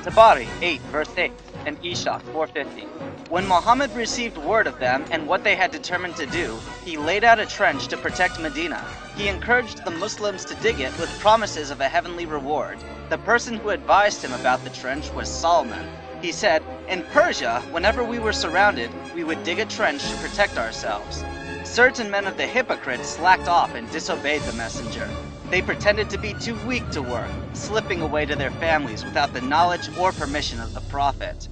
Tabari 8 verse 8 and Ishaq 4:50. When Muhammad received word of them and what they had determined to do, he laid out a trench to protect Medina. He encouraged the Muslims to dig it with promises of a heavenly reward. The person who advised him about the trench was Solomon. He said, "In Persia, whenever we were surrounded, we would dig a trench to protect ourselves." Certain men of the hypocrites slacked off and disobeyed the messenger. They pretended to be too weak to work, slipping away to their families without the knowledge or permission of the Prophet.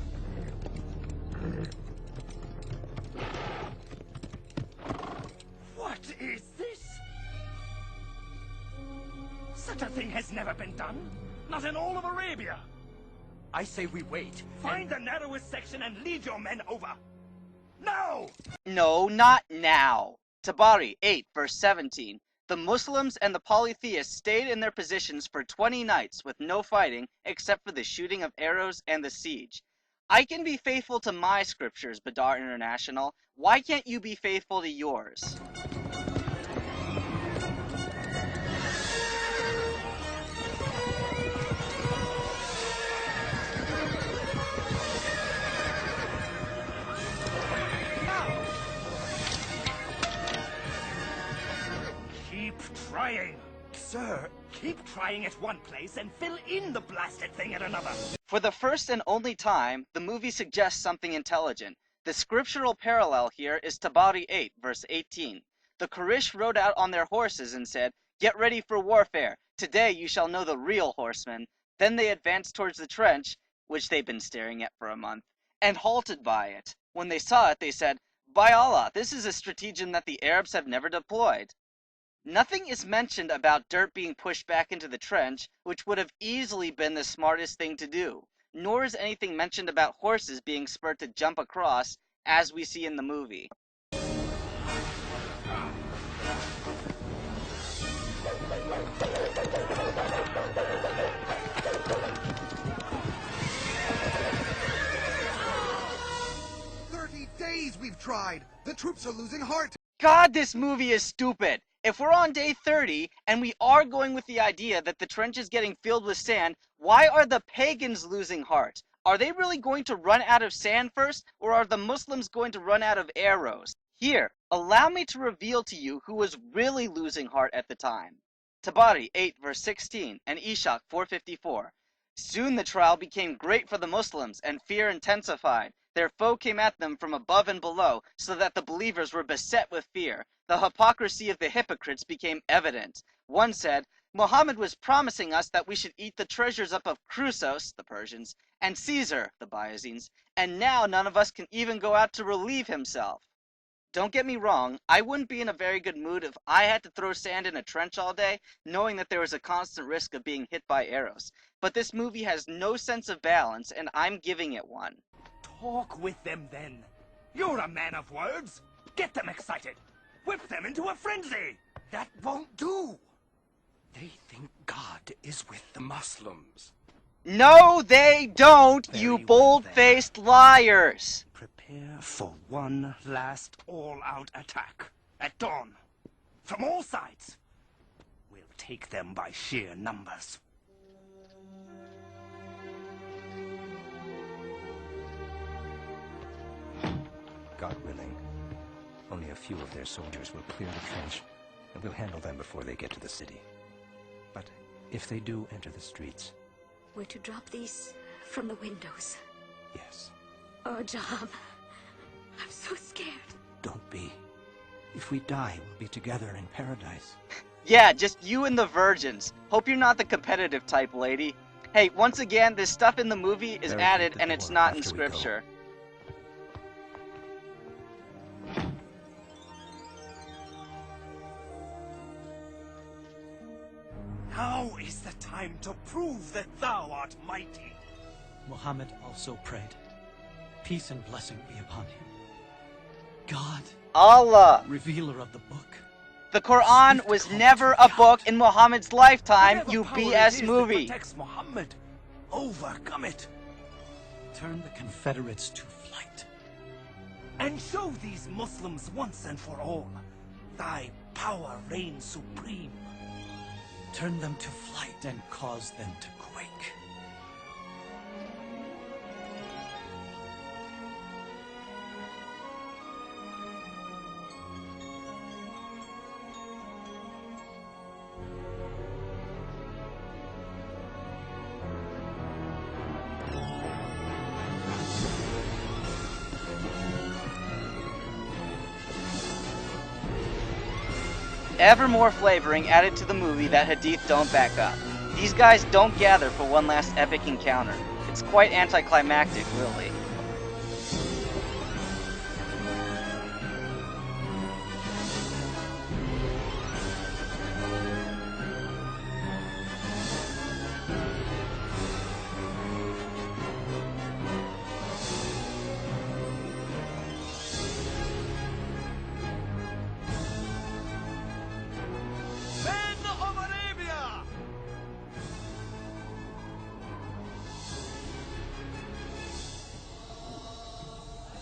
What is this? Such a thing has never been done. Not in all of Arabia. I say we wait. Find the narrowest section and lead your men over. Now! No, not now. Tabari 8 verse 17. The Muslims and the polytheists stayed in their positions for 20 nights with no fighting except for the shooting of arrows and the siege. I can be faithful to my scriptures, Badar International. Why can't you be faithful to yours? Keep trying. Sir, keep trying at one place and fill in the blasted thing at another. For the first and only time, the movie suggests something intelligent. The scriptural parallel here is Tabari 8 verse 18. The Quraysh rode out on their horses and said, "Get ready for warfare. Today you shall know the real horsemen." Then they advanced towards the trench, which they'd been staring at for a month, and halted by it. When they saw it, they said, "By Allah, this is a stratagem that the Arabs have never deployed." Nothing is mentioned about dirt being pushed back into the trench, which would have easily been the smartest thing to do. Nor is anything mentioned about horses being spurred to jump across, as we see in the movie. Days we've tried. The troops are losing heart. God, this movie is stupid. If we're on day 30, and we are going with the idea that the trench is getting filled with sand, why are the pagans losing heart? Are they really going to run out of sand first, or are the Muslims going to run out of arrows? Here, allow me to reveal to you who was really losing heart at the time. Tabari 8 verse 16 and Ishaq 4:54. Soon the trial became great for the Muslims, and fear intensified. Their foe came at them from above and below, so that the believers were beset with fear. The hypocrisy of the hypocrites became evident. One said, "Muhammad was promising us that we should eat the treasures up of Chrysos, the Persians, and Caesar, the Byzantines, and now none of us can even go out to relieve himself." Don't get me wrong, I wouldn't be in a very good mood if I had to throw sand in a trench all day, knowing that there was a constant risk of being hit by arrows. But this movie has no sense of balance, and I'm giving it one. Talk with them then. You're a man of words. Get them excited. Whip them into a frenzy. That won't do. They think God is with the Muslims. No, they don't, Very you well, bold-faced liars. Prepare for one last all-out attack at dawn. From all sides. We'll take them by sheer numbers. God willing, only a few of their soldiers will clear the trench, and we'll handle them before they get to the city. But if they do enter the streets... We're to drop these from the windows. Yes. Oh, Jam. I'm so scared. Don't be. If we die, we'll be together in paradise. Yeah, just you and the virgins. Hope you're not the competitive type, lady. Hey, once again, this stuff in the movie is added and it's not in scripture. Now is the time to prove that thou art mighty. Muhammad also prayed, "Peace and blessing be upon him." God, Allah, revealer of the book. The Quran was never a book in Muhammad's lifetime, you BS movie. Protects Muhammad. Overcome it. Turn the Confederates to flight. And show these Muslims once and for all, thy power reigns supreme. Turn them to flight and cause them to quake. ever more flavoring added to the movie that Hadith don't back up. These guys don't gather for one last epic encounter. It's quite anticlimactic, really.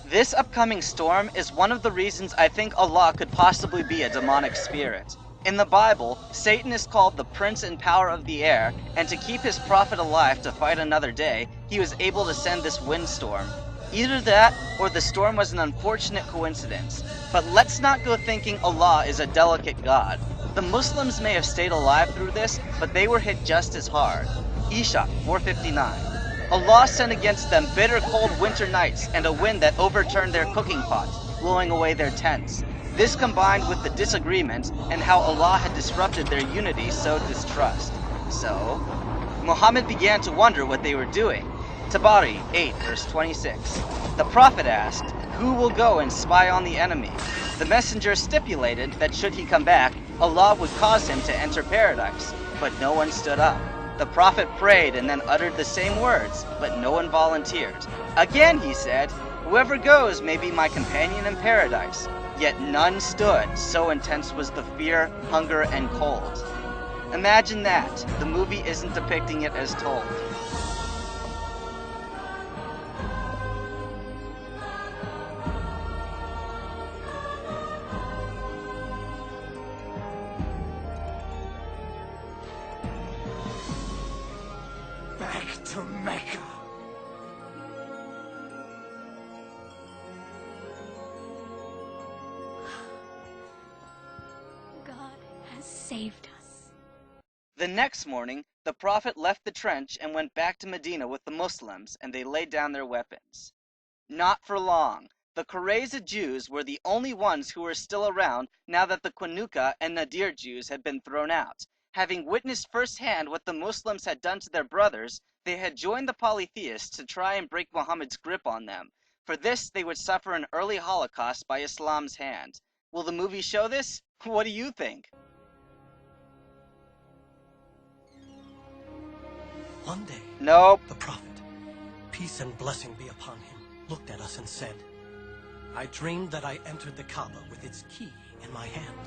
This upcoming storm is one of the reasons I think Allah could possibly be a demonic spirit. In the Bible, Satan is called the prince and power of the air, and to keep his prophet alive to fight another day, he was able to send this windstorm. Either that, or the storm was an unfortunate coincidence. But let's not go thinking Allah is a delicate God. The Muslims may have stayed alive through this, but they were hit just as hard. Isha 4:59. Allah sent against them bitter cold winter nights and a wind that overturned their cooking pots, blowing away their tents. This combined with the disagreement and how Allah had disrupted their unity sowed distrust. So, Muhammad began to wonder what they were doing. Tabari 8 verse 26. The Prophet asked, "Who will go and spy on the enemy?" The messenger stipulated that should he come back, Allah would cause him to enter paradise, but no one stood up. The Prophet prayed and then uttered the same words, but no one volunteered. Again he said, "Whoever goes may be my companion in paradise." Yet none stood, so intense was the fear, hunger, and cold. Imagine that. The movie isn't depicting it as told. Back to Mecca. God has saved us. The next morning, the Prophet left the trench and went back to Medina with the Muslims, and they laid down their weapons. Not for long. The Qurayza Jews were the only ones who were still around now that the Qanuqa and Nadir Jews had been thrown out. Having witnessed firsthand what the Muslims had done to their brothers, they had joined the polytheists to try and break Muhammad's grip on them. For this, they would suffer an early Holocaust by Islam's hand. Will the movie show this? What do you think? One day, Nope. the Prophet, peace and blessing be upon him, looked at us and said, "I dreamed that I entered the Kaaba with its key in my hand."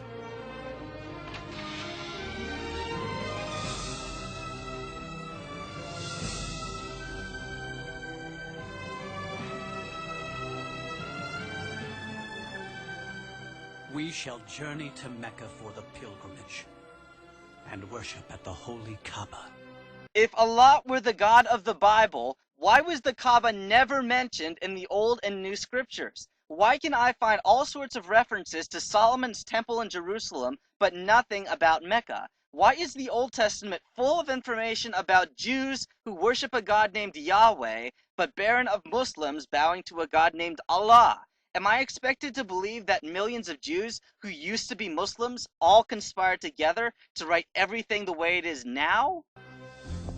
We shall journey to Mecca for the pilgrimage and worship at the holy Kaaba. If Allah were the God of the Bible, why was the Kaaba never mentioned in the Old and New Scriptures? Why can I find all sorts of references to Solomon's temple in Jerusalem, but nothing about Mecca? Why is the Old Testament full of information about Jews who worship a God named Yahweh, but barren of Muslims bowing to a God named Allah? Am I expected to believe that millions of Jews who used to be Muslims all conspired together to write everything the way it is now?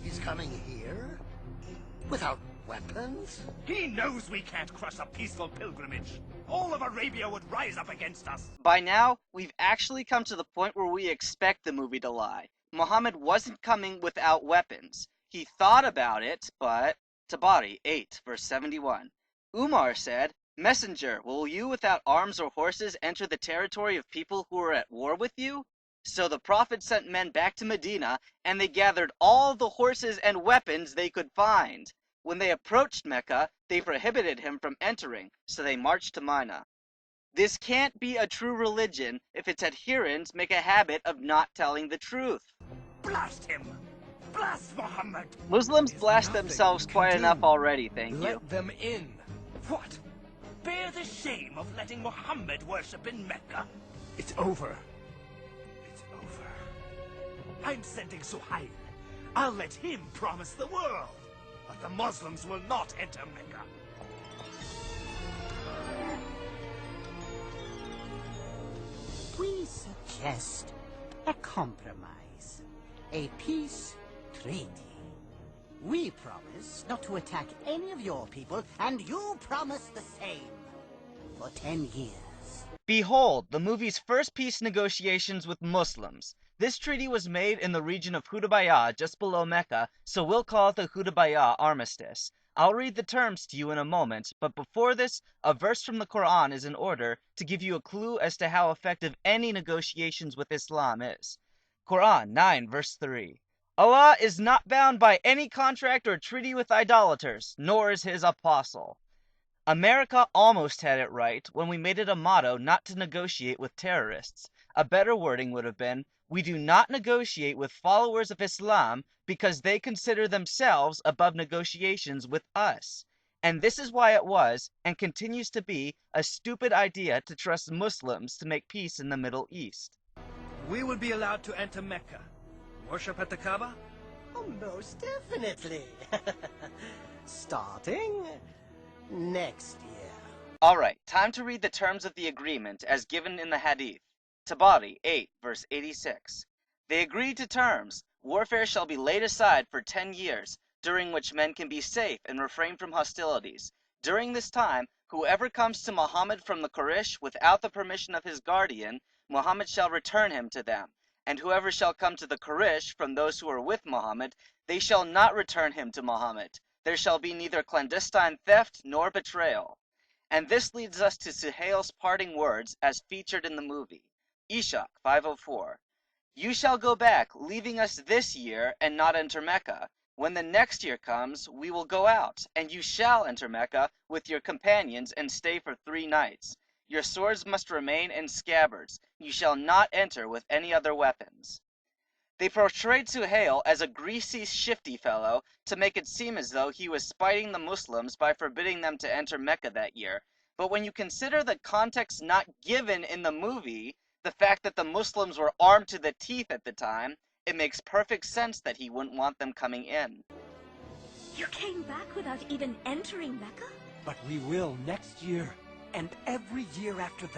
He's coming here? Without weapons? He knows we can't crush a peaceful pilgrimage. All of Arabia would rise up against us. By now, we've actually come to the point where we expect the movie to lie. Muhammad wasn't coming without weapons. He thought about it, but... Tabari 8, verse 71. Umar said, "Messenger, will you without arms or horses enter the territory of people who are at war with you?" So the Prophet sent men back to Medina, and they gathered all the horses and weapons they could find. When they approached Mecca, they prohibited him from entering, so they marched to Mina. This can't be a true religion if its adherents make a habit of not telling the truth. Blast him! Blast Muhammad! Muslims There's blast nothing themselves we can quite do. enough already, thank you. Let them in. What? Bear the shame of letting Muhammad worship in Mecca. It's over. It's over. I'm sending Suhail. I'll let him promise the world. But the Muslims will not enter Mecca. We suggest a compromise. A peace treaty. We promise not to attack any of your people, and you promise the same. For 10 years. Behold, the movie's first peace negotiations with Muslims. This treaty was made in the region of Hudaybiyah, just below Mecca, so we'll call it the Hudaybiyah Armistice. I'll read the terms to you in a moment, but before this, a verse from the Quran is in order to give you a clue as to how effective any negotiations with Islam is. Quran 9 verse 3. Allah is not bound by any contract or treaty with idolaters, nor is his apostle. America almost had it right when we made it a motto not to negotiate with terrorists. A better wording would have been, we do not negotiate with followers of Islam because they consider themselves above negotiations with us. And this is why it was, and continues to be, a stupid idea to trust Muslims to make peace in the Middle East. We will be allowed to enter Mecca. Worship at the Kaaba? Oh, most definitely. Starting next year. Alright, time to read the terms of the agreement as given in the Hadith. Tabari 8 verse 86. They agreed to terms. Warfare shall be laid aside for 10 years, during which men can be safe and refrain from hostilities. During this time, whoever comes to Muhammad from the Quraysh without the permission of his guardian, Muhammad shall return him to them. And whoever shall come to the Quraysh from those who are with Muhammad, they shall not return him to Muhammad. There shall be neither clandestine theft nor betrayal. And this leads us to Suhail's parting words as featured in the movie. Ishaq 5:04. You shall go back, leaving us this year, and not enter Mecca. When the next year comes, we will go out, and you shall enter Mecca with your companions and stay for 3 nights. Your swords must remain in scabbards. You shall not enter with any other weapons. They portrayed Suhail as a greasy, shifty fellow to make it seem as though he was spiting the Muslims by forbidding them to enter Mecca that year. But when you consider the context not given in the movie, the fact that the Muslims were armed to the teeth at the time, it makes perfect sense that he wouldn't want them coming in. You came back without even entering Mecca? But we will next year, and every year after that.